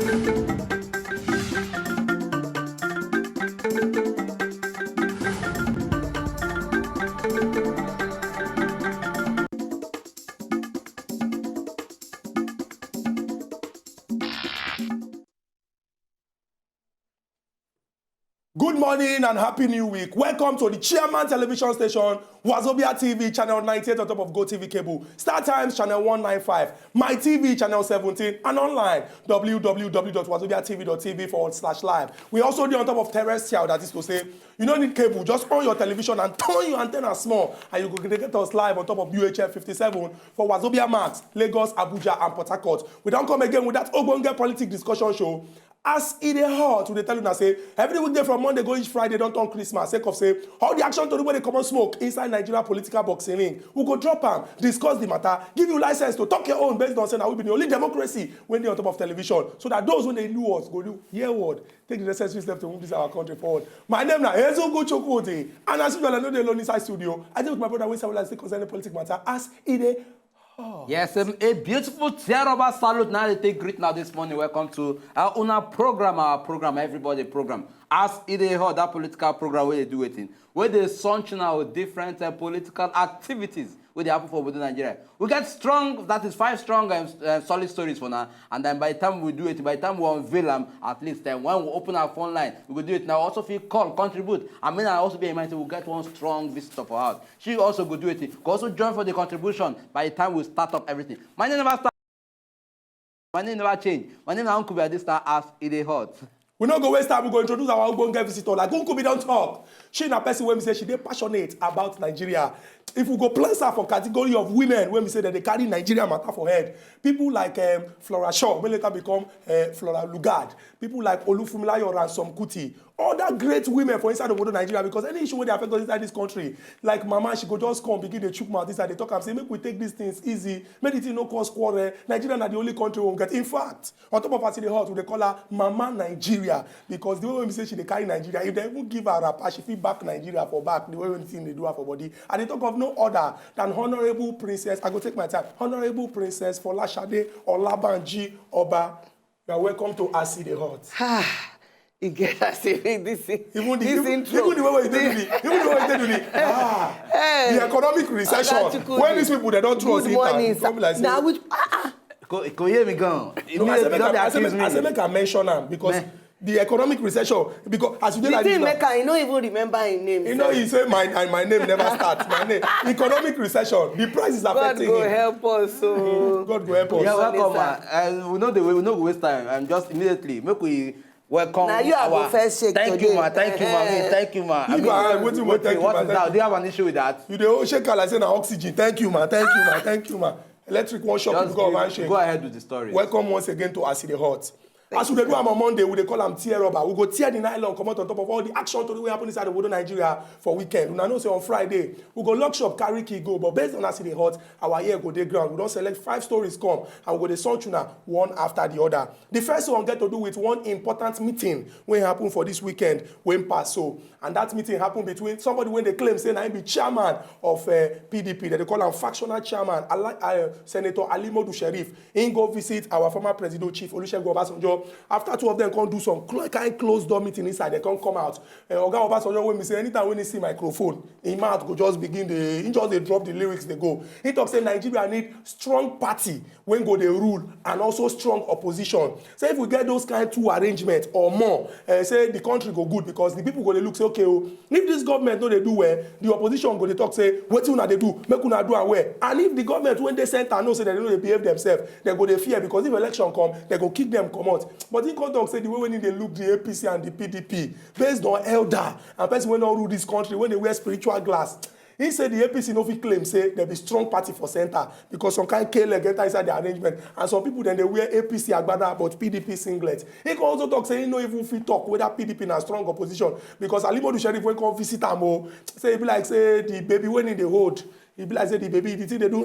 Good morning and happy new week. Welcome to the Chairman Television Station, Wazobia TV, channel 98 on top of GoTV cable, Star Times channel 195, My TV channel 17, and online www.wazobiatv.tv/live. We also do on top of terrestrial, that is to say, you don't need cable, just on your television and turn your antenna small, and you can get us live on top of UHF 57 for Wazobia Max, Lagos, Abuja, and Port Harcourt. We don't come again with that Ogbonge politics discussion show. As it is hot, we tell you now say every weekday from Monday go each Friday, don't turn Christmas. Sake of say all the action to do when they come on smoke inside Nigeria political boxing ring. We go drop them, discuss the matter, give you license to talk your own based on saying that we be the only democracy when they on top of television. So that those when they do us go do hear word, take the necessary steps to move this our country forward. My name now Ezogo Chokwode, and as usual I know they alone inside studio. I deal with my brother when someone like concerning political matter as it is. Oh. Yes, a beautiful tear-over salute now they take greet now this morning. Welcome to our program, everybody program. As it is hot, that political program where they do it in, where they sunshine our different political activities where they happen for within Nigeria. We get strong, that is 5 strong and solid stories for now. And then by the time we do it, by the time we unveil them, at least then when we open our phone line, we will do it now. Also feel call, contribute. I mean, I also be in mind, we'll get one strong visitor for us. She also go do it. Could also join for the contribution by the time we start up everything. My name never start. My name never change. My name is Uncle Be this star as it is hot. We not go waste time. We go introduce our Ogbonge visitor. Like Uncle Be don't talk. She na person when we say she dey passionate about Nigeria. If we go place her for category of women, when we say that they carry Nigeria matter for head, people like Flora Shaw, will later become Flora Lugard. People like Olufunmilayo Ransom Kuti. Other great women for inside the world of Nigeria, because any issue where they affect us inside this country, like Mama, she go just come, begin the chook mouth inside, they talk and say, make we take these things easy, make it no cause quarrel. Nigeria is the only country we get. In fact, on top of us in the hot, they call her Mama Nigeria, because the way we say she they carry Nigeria, if they even give her a rap, she feel back Nigeria for back, the way we think they do her for body. And they talk of no other than Honorable Princess, I go take my time, Honorable Princess Folashade Olabanji Oba. You are welcome to Asi the Hot. You get us this intro. Even the way you did the economic recession. When these people they don't trust good morning, like now which Go hear me go. I say make I mention them because the economic recession, because as you did like this, you don't even remember his name. You know, he say my name never starts. My name. Economic recession. The price is affecting him. God go help us. So God go help us. Yeah, welcome. And we know the way. We know we waste time. And just immediately make we welcome. Now you have a first shake. Thank you, ma. Thank you, ma. Thank you, ma. Thank you, what is that? Do you have an issue with that? You the shake like say na oxygen. Thank you, ma. Thank you, ma. Thank you, ma. Electric one shop. Go ahead with the story. Welcome once again to Asi the Hot. As we do am on Monday, we dey call them tear rubber. We go tear the nylon, come out on top of all the action to do we happen inside the world of Nigeria for weekend. Una know say on Friday, we go lock shop, carry key go. But based on Asi the Hot, our ear go dey ground. We don't select 5 stories come and we go dey sun tuna one after the other. The first one get to do with one important meeting when happen for this weekend when pass so. And that meeting happened between somebody when they claim say na him be chairman of PDP. They call him factional chairman, Senator Alimodu Sheriff. He go visit our former president chief Olusegun Obasanjo. After 2 of them come do some kind closed door meeting inside, they come out. Oga Obasanjo when me say anytime when he see microphone, his mouth go just begin he just they drop the lyrics they go. He talk say Nigeria need strong party when go they rule and also strong opposition. Say if we get those kind 2 arrangements or more, say the country go good because the people go they look say okay, if this government no they do well, the opposition go they talk say what una they do, make una do and well. And if the government when they center know say they know they behave themselves, they go they fear because if election come, they go kick them come out. But he come talk say the way when they look the APC and the PDP based on elder and person when don't rule this country when they wear spiritual glass. He said the APC no fit claim say there be strong party for center because some kind K-leg enter inside the arrangement and some people then they wear APC agbada but PDP singlet. He can also talk say he no even fit talk whether PDP na strong opposition because Alimodu Sheriff when come visit am say he be like say the baby when in the hold. He be like say the baby, the thing they do,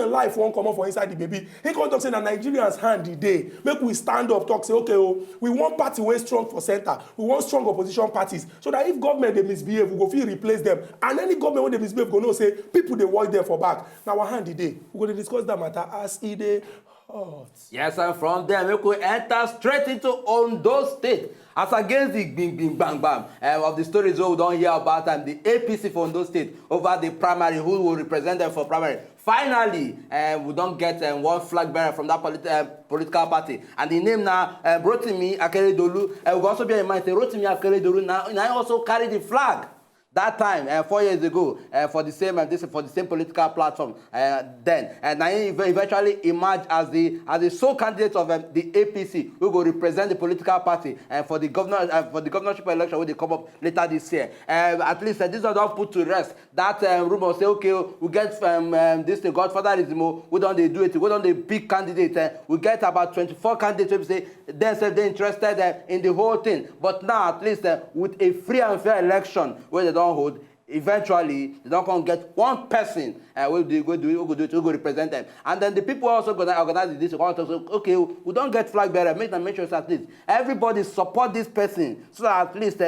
life won't come up for inside the baby. He can't talk say that Nigerians hand the day. Make we stand up, talk say, okay, we want party way strong for center. We want strong opposition parties. So that if government they misbehave, we go feel replace them. And any government when they misbehave, go know say people they watch them for back. Now our hand the day. We go to discuss that matter as it day. hot. Yes, and from there, we could enter straight into Ondo State. As against the bing, bing, bang, bang of the stories we don't hear about the APC for Ondo State over the primary, who will represent them for primary. Finally, we don't get one flag bearer from that political party. And the name now, Rotimi Akeredolu, we also bear in mind, Rotimi Akeredolu now also carry the flag. That time, 4 years ago, for the same political platform, then, and now eventually emerged as the sole candidate of the APC, who will represent the political party for the governorship election, when they come up later this year. At least this was not put to rest. That rumor say, okay, we get this the Godfatherism, we don't they do it, we don't they pick candidate. We get about 24 candidates who say they're interested in the whole thing. But now, at least with a free and fair election, where they don't hold, eventually they don't come get one person who go represent them. And then the people also gonna organize this. Okay, we don't get flag bearer, make them make sure at least everybody support this person, so that at least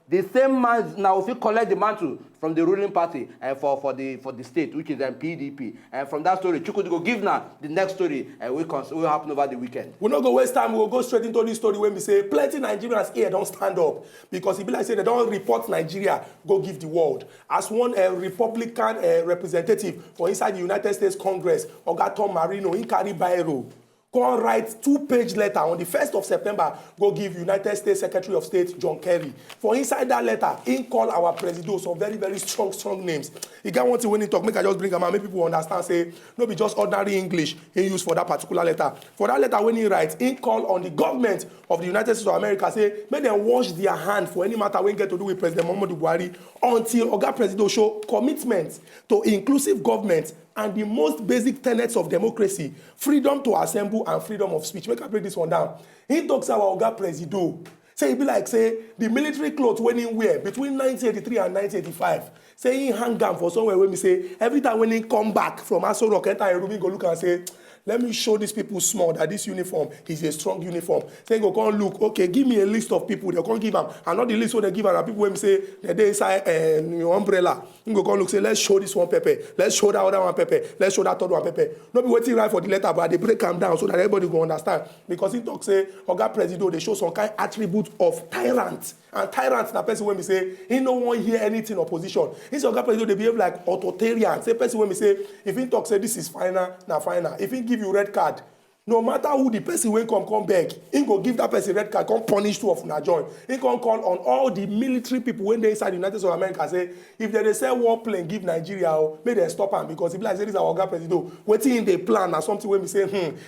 the same man now if you collect the mantle from the ruling party for the state, which is PDP. And from that story, Chukwudi go give now the next story will happen over the weekend. We're not going to waste time. We'll go straight into this story when we say plenty Nigerians here don't stand up because it be like say they don't report Nigeria, go give the world. As one Republican representative for inside the United States Congress, Oga Tom Marino, in carry Bairo, go and write 2-page letter on the 1st of September, go give United States Secretary of State John Kerry. For inside that letter, he call our president some very, very strong names. He got one thing when he talk, make I just bring him out, make people understand, say, no be just ordinary English he used for that particular letter. For that letter, when he writes, he call on the government of the United States of America, say, make them wash their hand for any matter when get to do with President Muhammadu Buhari until Oga President show commitment to inclusive government and the most basic tenets of democracy, freedom to assemble and freedom of speech. Make I break this one down. He talks about Oga Presido. Say, it be like, say, the military clothes when he wear between 1983 and 1985. Say, he hang down for somewhere when we say, every time when he come back from Aso Rock, enter a room, he go look and say, let me show these people small that this uniform is a strong uniform. Say, go come look, okay, give me a list of people. They can't give them. And not the list what they give them. People when say, they inside your umbrella. You go come look, say, let's show this one pepper. Let's show that other one pepper. Let's show that other one pepper. Not be waiting right for the letter, but they break them down so that everybody go understand. Because he talk say, Oga Presido, they show some kind of attribute of tyrant. And tyrant, na person when we say, he no one hear anything opposition. This Oga Presido, they behave like authoritarian. Say person when we say, if he talk say this is final, na final. If he give you red card, no matter who the person will come back, he go give that person red card, come punish two of una join. He can call on all the military people when they inside the United States of America say, if they say war plane give Nigeria, make them stop him because if like say this is our Oga Presido, waiting in the plan or something when we say,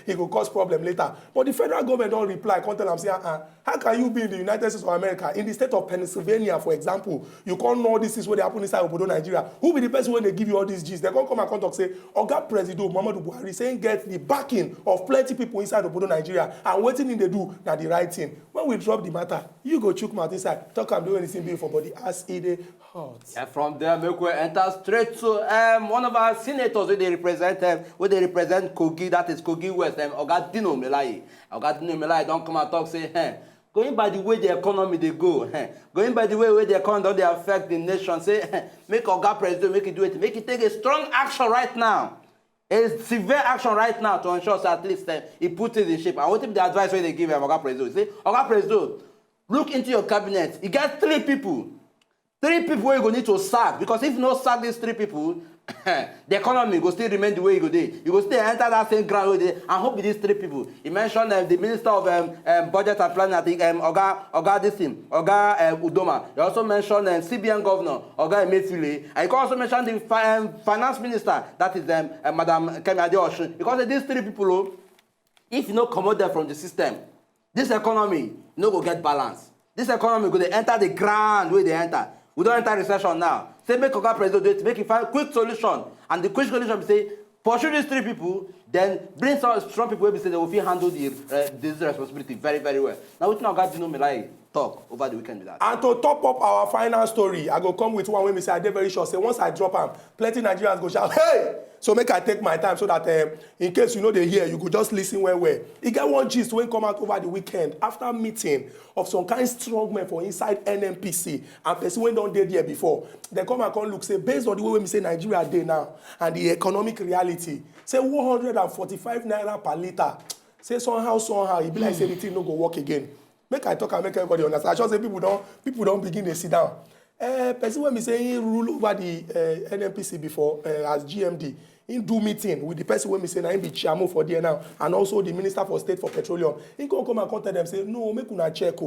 it will cause problem later. But the federal government don't reply, can't tell them say, how can you be in the United States of America, in the state of Pennsylvania, for example, you can't know this is what they happen inside Obodo, Nigeria. Who be the person when they give you all these G's? They can't come and contact say, Oga Presido Muhammadu Buhari saying get the backing of plenty people inside Obodo, Nigeria, and waiting in they do now the right thing. When we drop the matter, you go chook mouth inside, talk and do anything big for body as it hot. Yeah, from there, we will enter straight to one of our senators where they represent Kogi, that is Kogi West, Oga Dino Melaye. Oga Dino Melaye don't come and talk, say, going by the way the economy they go, going by the way the economy they affect the nation, say, make Oga President, make it do it, make it take a strong action right now. A severe action right now to ensure that at least he puts it in shape. And what if the advice where they give him, Oga President? Say, Oga President, look into your cabinet. You get 3 people. 3 people where you go need to sack. Because if you don't sack these 3 people, the economy will still remain the way you go there. You will still enter that same ground there and hope with these 3 people. He mentioned the Minister of Budget and Planning, I think, Oga this thing, Oga Udoma. He also mentioned CBN Governor, Oga Emefiele. And he can also mention the Finance Minister, that is Madam Kemi Adeosun. Because these 3 people, if you don't come them from the system, this economy no go get balance. This economy go enter the ground where they enter. We don't enter recession now. Say make Oga President do it, make it find quick solution. And the quick solution be say, pursue these 3 people, then bring some strong people where we say they will handle this responsibility very, very well. Now we know Oga Dino Melaye. talk over the weekend with that. And to top up our final story, I go come with one wey me say I dey very sure say once I drop am, plenty Nigerians go shout, hey! So make I take my time so that in case you know they hear, you could just listen well. E get one gist wey come out over the weekend after meeting of some kind strong men for inside NNPC and person wey don dey there before. They come and come look, say based on the way we say Nigeria dey now and the economic reality, say 145 naira per litre, say somehow, e be like say the thing no go work again. Make I talk and make everybody understand. I just say people don't begin to sit down. Person when me say he rule over the NNPC before as GMD, he do meeting with the person when me say na him be chairman for there now, and also the Minister for State for Petroleum. He come and tell them say no, make una check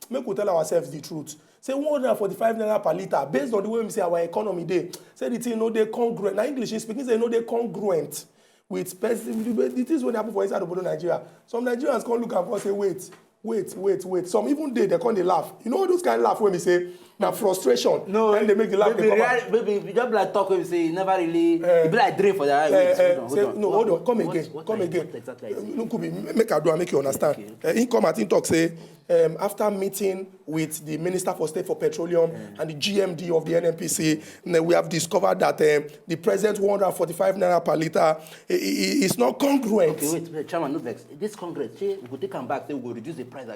make we tell ourselves the truth. Say 145 naira per litre based on the way we say our economy dey. Say the thing no dey congruent. Now English is speaking say no dey congruent with person. The things when happen for inside of Nigeria. Some Nigerians come look and say wait. Some even they come they laugh. You know those kind of laugh when we say now frustration. No, and they make the laugh. Baby, just like talk when we say you never really. It be like dream for that. Hold on. Come again. What exactly? No, could be make I do and make you understand. Okay. He come at him talk say after meeting with the Minister for State for Petroleum and the GMD of the NNPC, we have discovered that the present 145 naira per litre is not congruent. Okay, wait, Chairman, no vex. This congruent, we go take them back. Say we go reduce the price.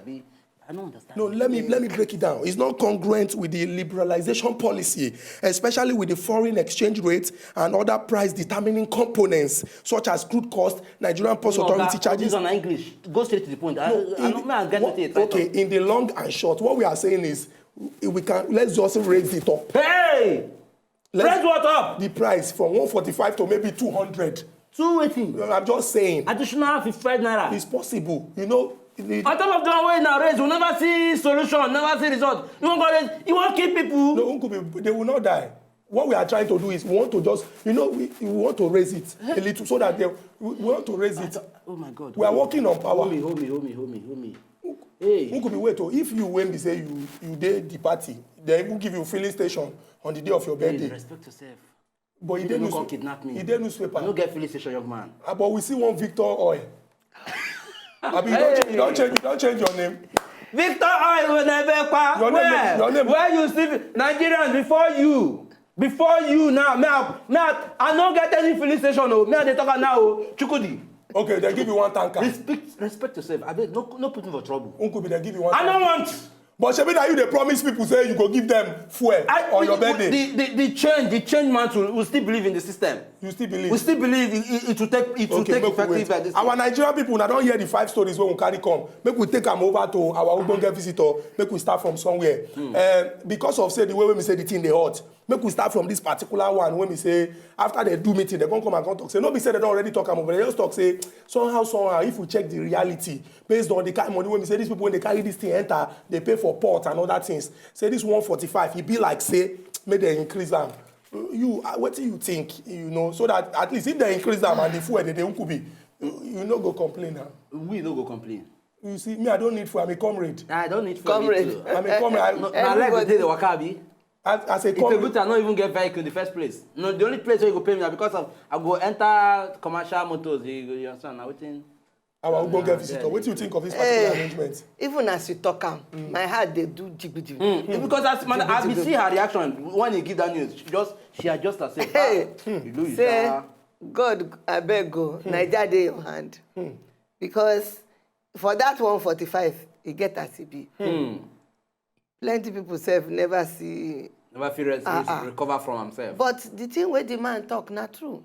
I don't understand. No, let me break it down. It's not congruent with the liberalization policy, especially with the foreign exchange rate and other price determining components such as crude cost, Nigerian Post Authority charges. This on English. Go straight to the point. In the long and short, what we are saying is let's just raise it up. Hey! Raise what up? The price from 145 to maybe 200. 280. I'm just saying. Additional 55 naira. It's possible. You know. On top of the way now raise, we'll never see solution, never see result. You want to keep people. No, they will not die. What we are trying to do is we want to just, we want to raise it a little so that we want to raise it. Oh my God. We are working on power. Hold me. Hey. Who could be wait? If you when they say you did the party, they even give you filling station on the day of your birthday. Respect yourself. But he didn't kidnap me. He didn't newspaper. I don't get filling station, young man. But we see one Victor Oil. You don't change your name. Victor Oil will never qua. Your name. Where you see Nigerians before you now. I don't get any filling station. Me and they talk now. Chukudi. Okay, they give you one tanker. Respect yourself. I beg, no put me for trouble. Uncle, they give you one. I don't want. But Shebi, now you they promise people say you go give them fuel on your birthday. The change man will still believe in the system. You still believe? We still believe it will take effective at this. Our Nigerian people now don't hear the 5 stories when we carry come. Make we take them over to our Ubonga visitor. Make we start from somewhere. Because of say the way when we say the thing they hot. Make we start from this particular one when we say after they do meeting they come and talk. Say no, be said they don't already talk about, but they just talk say somehow if we check the reality based on the kind of money when we say these people when they carry this thing enter they pay for port and other things. Say this 145 it be like say may they increase them. What do you think? So that at least if they increase them and the fuel they could be, you no go complain now. We no go complain. You see, me I don't need fuel. I'm a comrade. I don't need fuel. Comrade. I'm a comrade. I like the day the wakabi. As a it's a good thing I don't even get vehicle in the first place. No, the only place where you go pay me now because of I go enter commercial motors. You understand now? Our Ubonga visitor. What do you think of this particular arrangement? Even as you talk, my heart they do jiggy. Because as we see her reaction when you give that news, she adjusts herself. Hey, say, God, I beg go. Nigeria dey your hand. Because for that 145, you get a CB. Plenty people never feel recover from himself. But the thing where the man talk not true.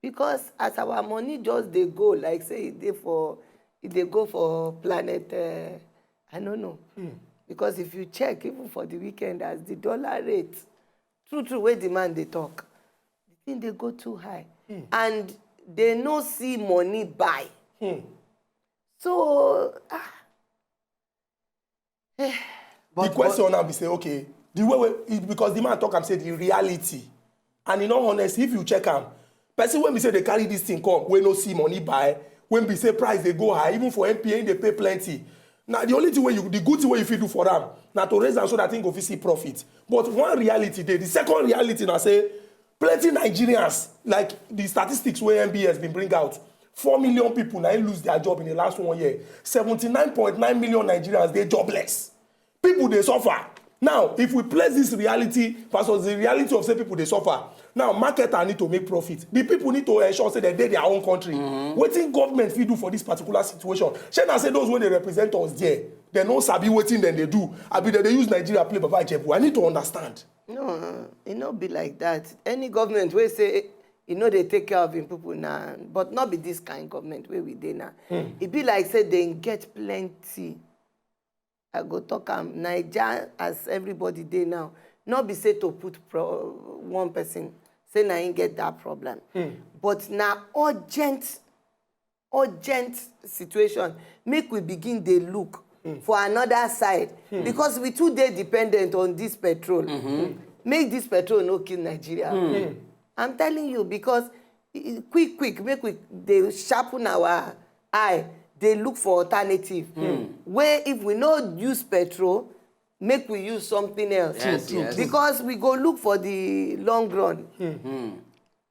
Because as our money just they go, like say they go for planet, I don't know. Because if you check even for the weekend as the dollar rate, true where the man they talk, the thing they go too high. And they no see money buy. So the question now be say, okay, the way because the man talk and say the reality. And in all honesty, if you check them, person when we say they carry this thing come, we no see money buy, when we say price they go high, even for NPA they pay plenty. Now the only thing the good thing you fit do for them, now to raise them so that thing go see profit. But one reality the second reality now say plenty Nigerians, like the statistics where NBS has been bring out, 4 million people now lose their job in the last 1 year. 79.9 million Nigerians they jobless. People they suffer. Now, if we place this reality versus the reality of say people they suffer, now marketers need to make profit. The people need to ensure say that they their own country. Wetin government fit do for this particular situation? Shey na say those when they represent us there, they no sabi wetin dem dey do. Abi they use Nigeria play Baba Ijebu. I need to understand. No, it not be like that. Any government wey say they take care of im people now, but not be this kind of government wey we dey now. It be like say they get plenty. I go talk am Naija as everybody dey now. Not be say to put one person say na him get that problem. But na urgent situation. Make we begin dey look for another side because we too dey dependent on this petrol. Make this petrol no kill Nigeria. I'm telling you because quick make we dey sharpen our eye. They look for alternative. Where if we no use petrol, make we use something else. Yes. Because we go look for the long run.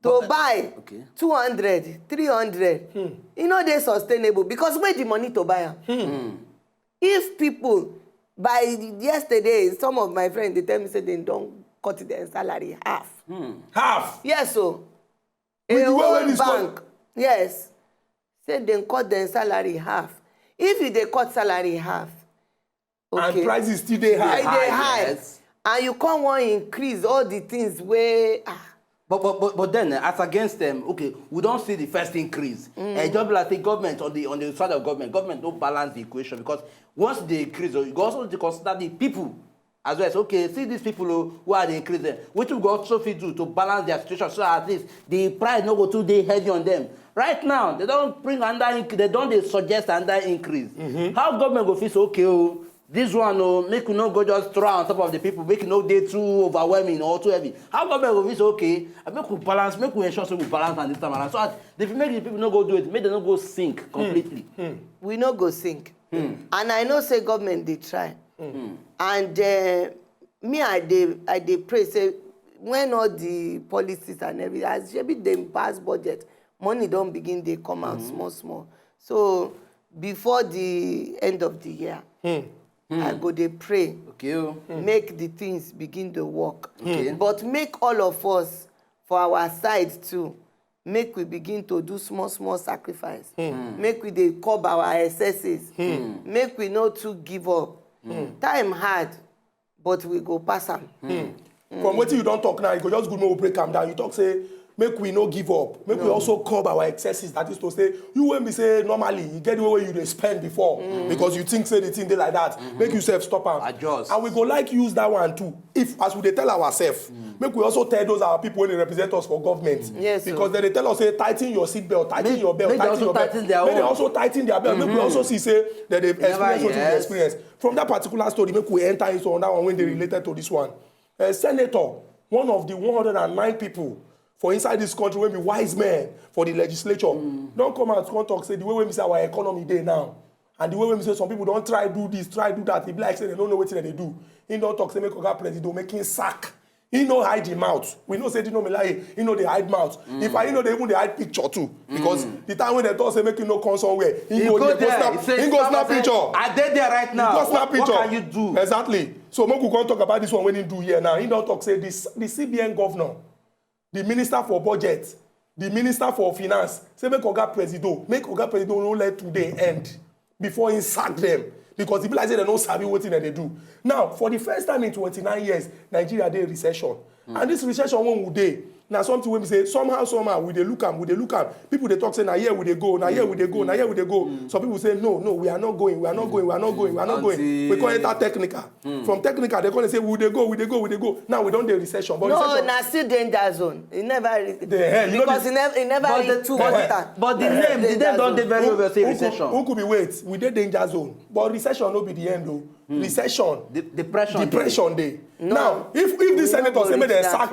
To buy 200, 300, they're sustainable because where the money to buy them? If people, by yesterday, some of my friends, they tell me say they don't cut their salary half. Half? Yes, so. With A the way whole this bank, yes, say they cut their salary half. If they cut salary half, And prices still dey high. they high. Yes. And you can't want to increase all the things where But then as against them, okay, we don't see the first increase. Just like the government on the side of government don't balance the equation because once they increase, you also need to consider the people as well. So, okay, see these people who are the increasing, which we also fit do to balance their situation so at least the price no go too dey heavy on them. Right now, they don't bring under they don't suggest under increase. How government go feel say okay, this one make you not go just throw on top of the people, make you no dey too overwhelming or too heavy. How government go feel say okay, make we balance, make we ensure so we balance on this time around. So if you make the people not go do it, make them not go sink completely. we no go sink. And I know say government they try. And me I dey pray say when all the policies and everything as maybe dem pass budget, money don't begin they come out small. So before the end of the year, I go dey pray. Okay. Make the things begin to work. Okay. But make all of us for our side too. Make we begin to do small sacrifice. Make we dey curb our excesses. Make we not to give up. Time hard, but we go pass am. From wetin you don talk now, you go just good make we break am down. You talk say make we no give up. Make we also curb our excesses. That is to say, you when we say normally you get the way you dey spend before because you think say the thing dey like that. Make yourself stop am. Adjust. And we go like use that one too. If as we dey tell ourselves, make we also tell those our people when they represent us for government. Yes, because they tell us say tighten your seat belt, tighten your belt, make they tighten your also belt. tighten their Make they own. also tighten their belt. Make we also see say that they experience what they yes. experience. From that particular story, make we enter into another one when they related to this one. Senator, one of the 109 people for inside this country wey be wise men for the legislature don come out come talk say the way we say our economy dey now and the way we say some people don try do this try do that e be like say they no know wetin dem dey do he don talk say make oga president make him sack he no hide him mouth we know say Dino Melaye he no dey hide mouth in fact he no dey even dey hide picture too because the time when dem talk say make him no come somewhere he go snap picture I dey there right now. What can you do? Exactly. So make we come talk about this one when he do here now. He don talk say the CBN governor, the minister for budget, the minister for finance, say make Oga Presido no let today end before he sack them because the people like say they no sabi wetin dem dey do. Now for the first time in 29 years, Nigeria dey recession, and this recession when we dey. Now something when we say somehow we dey look am. People they talk say now here we dey go. Some people say no we are not going. We call it that technical. From technical they call say we dey go. Now we don't dey recession. But No, recession, na still danger zone. It never because it never reach 2 months. But the name don't dey very well say recession. Who could be wait? We dey danger zone. But recession no be the end though. Recession. Depression dey. Now if this senator say make dem sack.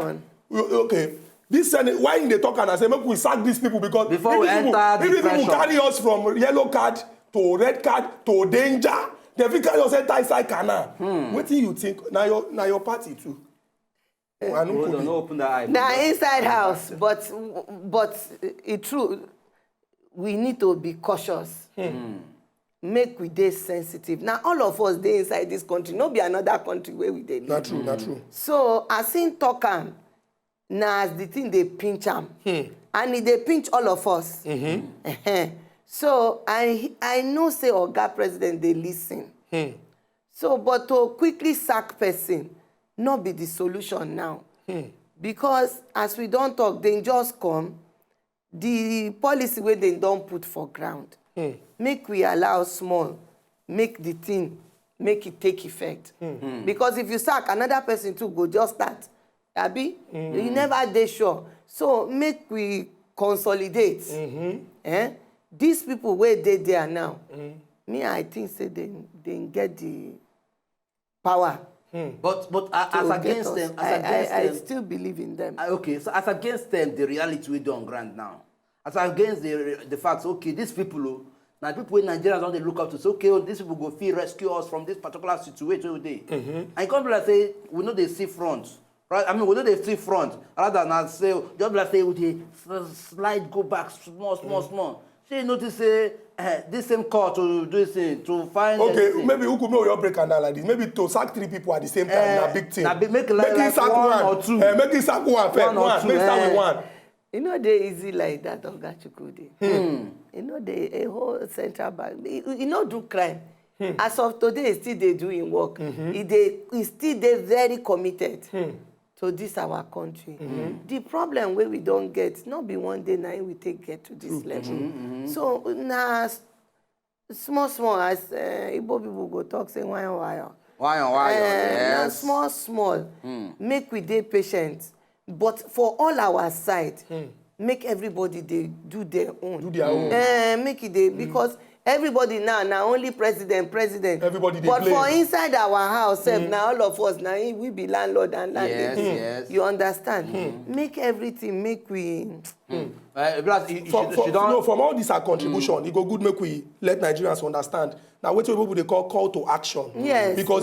Okay. This Senate, why they talk and say make we sack these people because before we enter if people carry us from yellow card to red card to danger, they fit carry us enter inside canal. What do you think? Now your party too. I Don't open that eye. Now inside house, but it's true. We need to be cautious. make we dey sensitive. Now all of us dey inside this country, no be another country where we dey live. Not true, not true. So as him talk am, na as the thing dey pinch am, and e dey pinch all of us. So I know say Oga President dey lis ten. So but to quickly sack person no be the solution now. Because as we don talk, dem just come, the policy wey dem don put for ground, make we allow small, make the thing, make it take effect. Because if you sack, another person too go just start. Abi, you never dey sure. So make we consolidate. These people wey dey there now, me I think say they get the power. But as against them, I still believe in them. Okay, so as against them, the reality we do on ground now. As against the facts, okay, these people, now people in Nigeria don't they look up to say, okay, these people go feel rescue us from this particular situation today. And you can't be like say, we know they see front. Right? I mean, we know they see front. Rather than say, just like say, we slide go back small. She notice say this same call to do this thing, to find. Okay, maybe who could know your break and down like this? Maybe to sack 3 people at the same time, na big thing. Make it sack one or two. Make it sack one first. Make start with one. You know they easy like that, Oga Chukwudi. You know a whole central bank. You know do crime. As of today, still they doing work. He still they very committed. To this our country. The problem where we don't get, not be one day now we take get to this level. So now small as Igbo people go talk say why. Now small. Make we dey patient. But for all our side, make everybody they do their own. Make it dey because everybody now only president. Everybody dey but play. for inside our house, now all of us now we be landlord and landlady. Yes. You understand? Make everything. Make we. From all this our contribution, it go good make we let Nigerians understand. Now, what people they call to action. Yes, because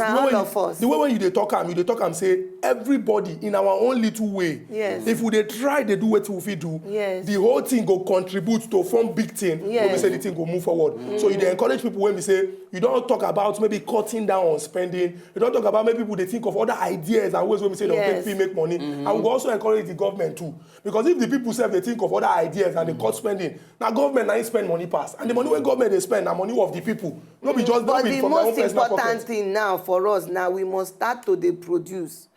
the way when you talk am say everybody in our own little way. Yes. If we try they do what we do, yes, the whole thing go contribute to form big thing. Yes. When we say the thing go move forward. So you encourage people when we say you don't talk about maybe cutting down on spending. You don't talk about maybe people they think of other ideas and ways when we say yes, they make money. And we also encourage the government too. Because if the people say they think of other ideas and they cut spending, now government now spend money pass. And the money when government they spend, now money of the people. No be just but from the most important thing now for us now we must start to dey produce.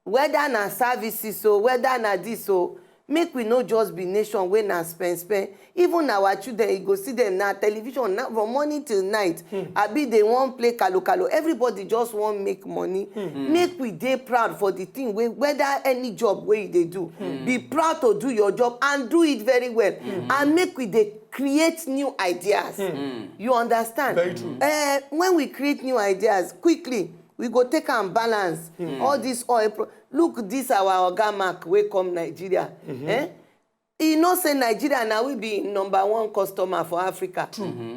Whether na services or whether na this or make we no just be nation wey na spend. Even our children, you go see them na television now from morning till night. Abi they wan play kalo. Everybody just wan make money. Make we dey proud for the thing wey whether any job wey you dey do. Be proud to do your job and do it very well. And make we dey create new ideas. You understand? Very true. When we create new ideas quickly, we go take and balance all this oil. Look, this our Oga Mark wey come Nigeria. He know say Nigeria now we be #1 customer for Africa.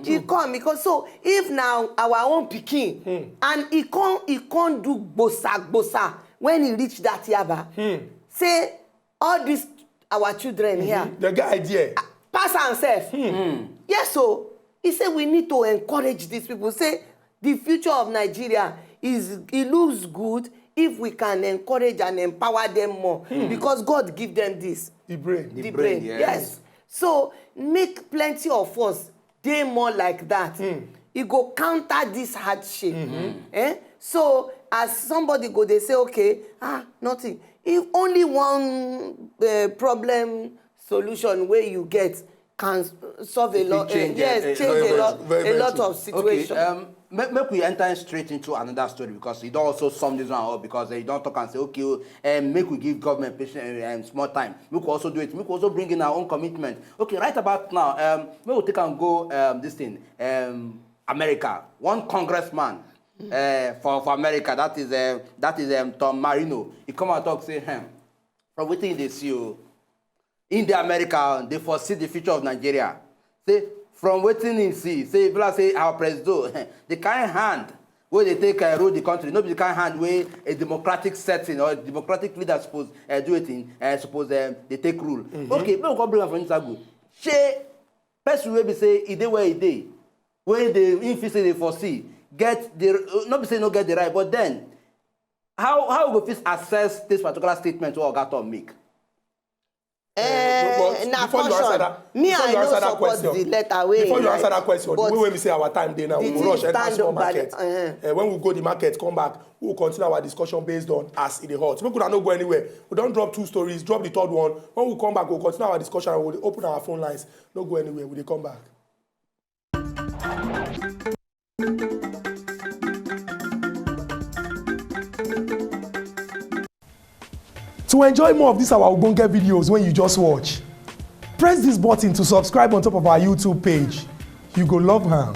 He come because so if now our own pikin and he can't do gbosa when he reach that yaba. Say all these our children here. The guy idea. Pass himself. Yes, so he said we need to encourage these people. Say the future of Nigeria it looks good if we can encourage and empower them more because God give them this. The brain. The brain. Yes. So make plenty of us dey more like that. It go counter this hardship. So as somebody go they say okay, nothing. If only one problem solution where you get can solve a lot. Change a lot of situations. Okay, make we enter straight into another story because it also sum this one up because you don't talk and say okay, make we give government patient small time. We could also do it. We could also bring in our own commitment. Okay, right about now, we will take and go this thing. America, one congressman for America, that is Tom Marino. He come and talk say, from within they see you. In the America, they foresee the future of Nigeria. Say, from waiting in see, say, our president, the kind hand where they take rule the country, not the kind hand where a democratic setting or a democratic leader suppose do it in, suppose they take rule. Okay, we go bring up for Instagram. She, person will be say, he dey where he dey. wey dey im fit say dey foresee get the no be say no get the right, but then how we go fit assess this particular statement wey Oga Tom make? Na caution. Me, I no support the letter wey. Before you answer that question, the way we say our time dey now, we go rush enter small market. When we go the market, come back, we will continue our discussion based on as e dey hot. Make una no go anywhere. We don drop 2 stories, drop the 3rd one. When we come back, we will continue our discussion and we will open our phone lines. No go anywhere. We dey come back. To enjoy more of these our ogbonge videos when you just watch, press this button to subscribe on top of our YouTube page. You go love am.